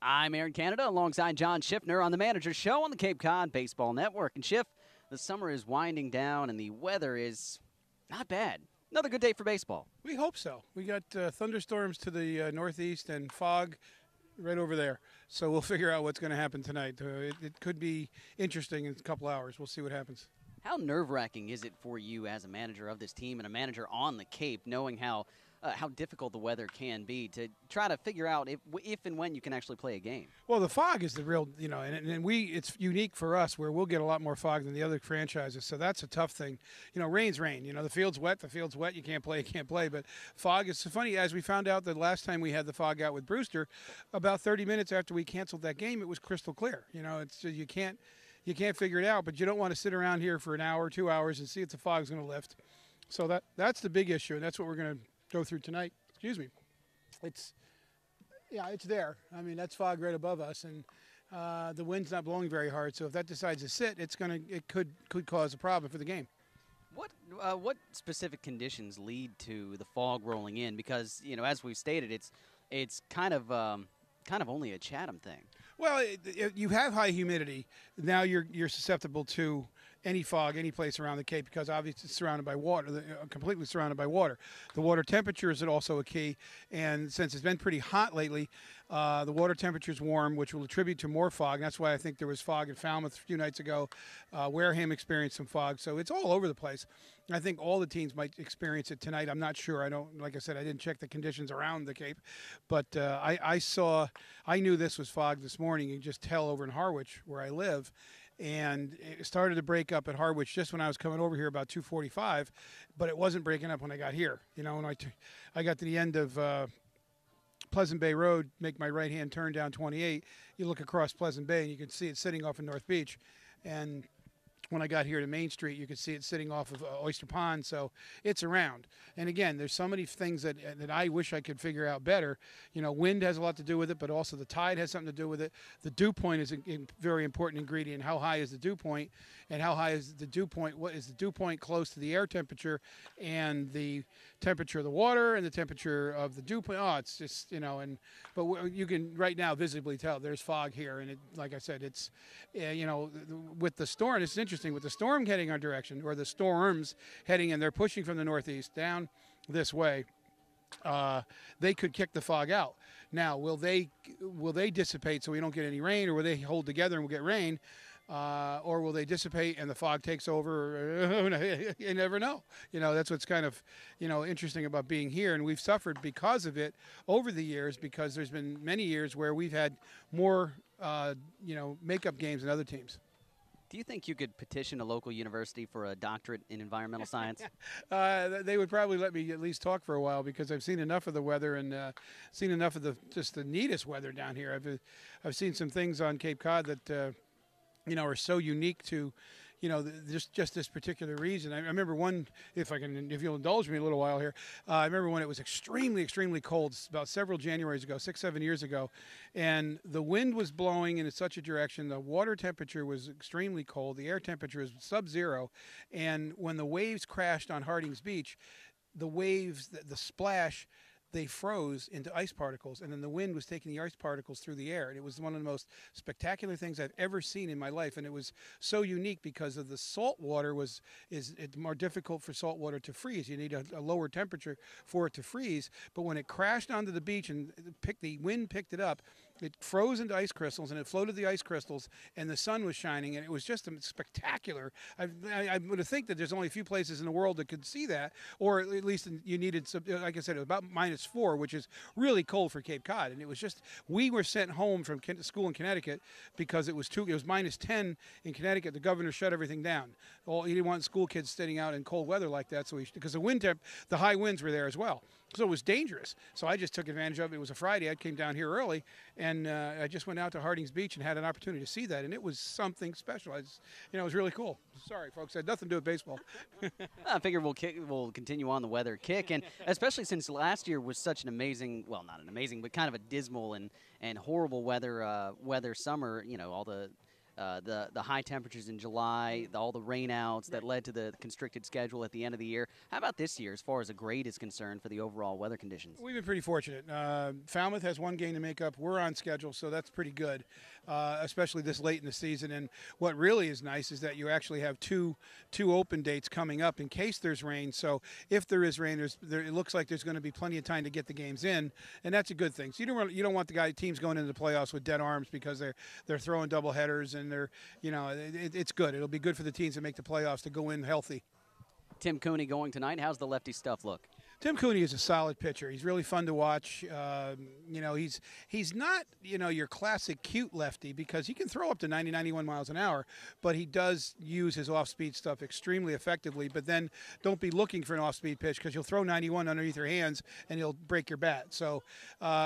I'm Aaron Canada alongside John Schiffner on the Manager Show on the Cape Cod Baseball Network. And Schiff, the summer is winding down and the weather is not bad. Another good day for baseball. We hope so. We got thunderstorms to the northeast and fog right over there. So we'll figure out what's going to happen tonight. It could be interesting in a couple hours. We'll see what happens. How nerve-wracking is it for you as a manager of this team and a manager on the Cape, knowing how difficult the weather can be to try to figure out if and when you can actually play a game? Well, the fog is the real, it's unique for us where we'll get a lot more fog than the other franchises. So that's a tough thing. Rain's rain. The field's wet. You can't play. But fog is so funny. As we found out the last time we had the fog out with Brewster, about 30 minutes after we canceled that game, it was crystal clear. It's you can't figure it out, but you don't want to sit around here for an hour, 2 hours and see if the fog's going to lift. So that's the big issue, and that's what we're going to go through tonight. Excuse me. It's there. I mean, that's fog right above us, and the wind's not blowing very hard. So if that decides to sit, it could cause a problem for the game. What specific conditions lead to the fog rolling in? Because as we've stated, it's kind of only a Chatham thing. Well, you have high humidity. Now you're susceptible to any fog, any place around the Cape, because obviously it's surrounded by water, completely surrounded by water. The water temperature is also a key, and since it's been pretty hot lately, the water temperature is warm, which will attribute to more fog. And that's why I think there was fog in Falmouth a few nights ago. Wareham experienced some fog, so it's all over the place. I think all the teams might experience it tonight. I'm not sure. Like I said, I didn't check the conditions around the Cape, but I knew this was fog this morning. You can just tell over in Harwich, where I live. And it started to break up at Harwich just when I was coming over here about 2:45, but it wasn't breaking up when I got here. When I got to the end of Pleasant Bay Road, make my right-hand turn down 28, you look across Pleasant Bay and you can see it sitting off in North Beach. And when I got here to Main Street, you could see it sitting off of Oyster Pond, so it's around. And again, there's so many things that I wish I could figure out better. Wind has a lot to do with it, but also the tide has something to do with it. The dew point is a very important ingredient. How high is the dew point, and how high is the dew point? What is the dew point close to the air temperature, and the temperature of the water, and the temperature of the dew point? Oh, it's just but you can right now visibly tell there's fog here, and like I said, it's with the storm, it's interesting. With the storm heading our direction, or the storms heading in, they're pushing from the northeast down this way. They could kick the fog out. Now, will they dissipate so we don't get any rain, or will they hold together and we'll get rain, or will they dissipate and the fog takes over? You never know. That's what's kind of interesting about being here, and we've suffered because of it over the years, because there's been many years where we've had more makeup games than other teams. Do you think you could petition a local university for a doctorate in environmental science? They would probably let me at least talk for a while, because I've seen enough of the weather and seen enough of the neatest weather down here. I've seen some things on Cape Cod that are so unique to just this particular reason. I remember one, if you'll indulge me a little while here, I remember when it was extremely, extremely cold, about several Januaries ago, 6-7 years ago, and the wind was blowing in such a direction, the water temperature was extremely cold, the air temperature was sub-zero, and when the waves crashed on Harding's Beach, the waves, the splash, they froze into ice particles, and then the wind was taking the ice particles through the air. And it was one of the most spectacular things I've ever seen in my life. And it was so unique because of the salt water is more difficult for salt water to freeze. You need a lower temperature for it to freeze. But when it crashed onto the beach and the wind picked it up, it froze into ice crystals, and it floated the ice crystals, and the sun was shining, and it was just spectacular. I would think that there's only a few places in the world that could see that, or at least you needed, like I said, it was about -4, which is really cold for Cape Cod. And it was just, we were sent home from school in Connecticut because it was -10 in Connecticut. The governor shut everything down. He didn't want school kids sitting out in cold weather like that, because the high winds were there as well. So it was dangerous. So I just took advantage of it. It was a Friday. I came down here early, and I just went out to Harding's Beach and had an opportunity to see that, and it was something special. It was really cool. Sorry, folks. It had nothing to do with baseball. I figure we'll continue on the weather kick, and especially since last year was such an amazing, well, not an amazing, but kind of a dismal and horrible weather summer. All the the high temperatures in July, all the rainouts that led to the constricted schedule at the end of the year. How about this year as far as a grade is concerned for the overall weather conditions? We've been pretty fortunate. Falmouth has one game to make up. We're on schedule, so that's pretty good, especially this late in the season. And what really is nice is that you actually have two open dates coming up in case there's rain. So if there is rain, it looks like there's going to be plenty of time to get the games in, and that's a good thing. So you don't want the teams going into the playoffs with dead arms because they're throwing double headers, and it's good. It'll be good for the teams that make the playoffs to go in healthy. Tim Cooney going tonight. How's the lefty stuff look? Tim Cooney is a solid pitcher. He's really fun to watch. He's not, your classic cute lefty because he can throw up to 90, 91 miles an hour, but he does use his off-speed stuff extremely effectively. But then don't be looking for an off-speed pitch because you'll throw 91 underneath your hands and you'll break your bat. So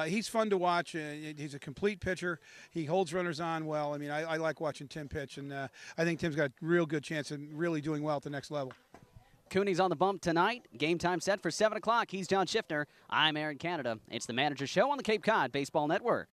he's fun to watch. He's a complete pitcher. He holds runners on well. I mean, I like watching Tim pitch, and I think Tim's got a real good chance of really doing well at the next level. Cooney's on the bump tonight. Game time set for 7 o'clock. He's John Schiffner. I'm Aaron Canada. It's the Manager Show on the Cape Cod Baseball Network.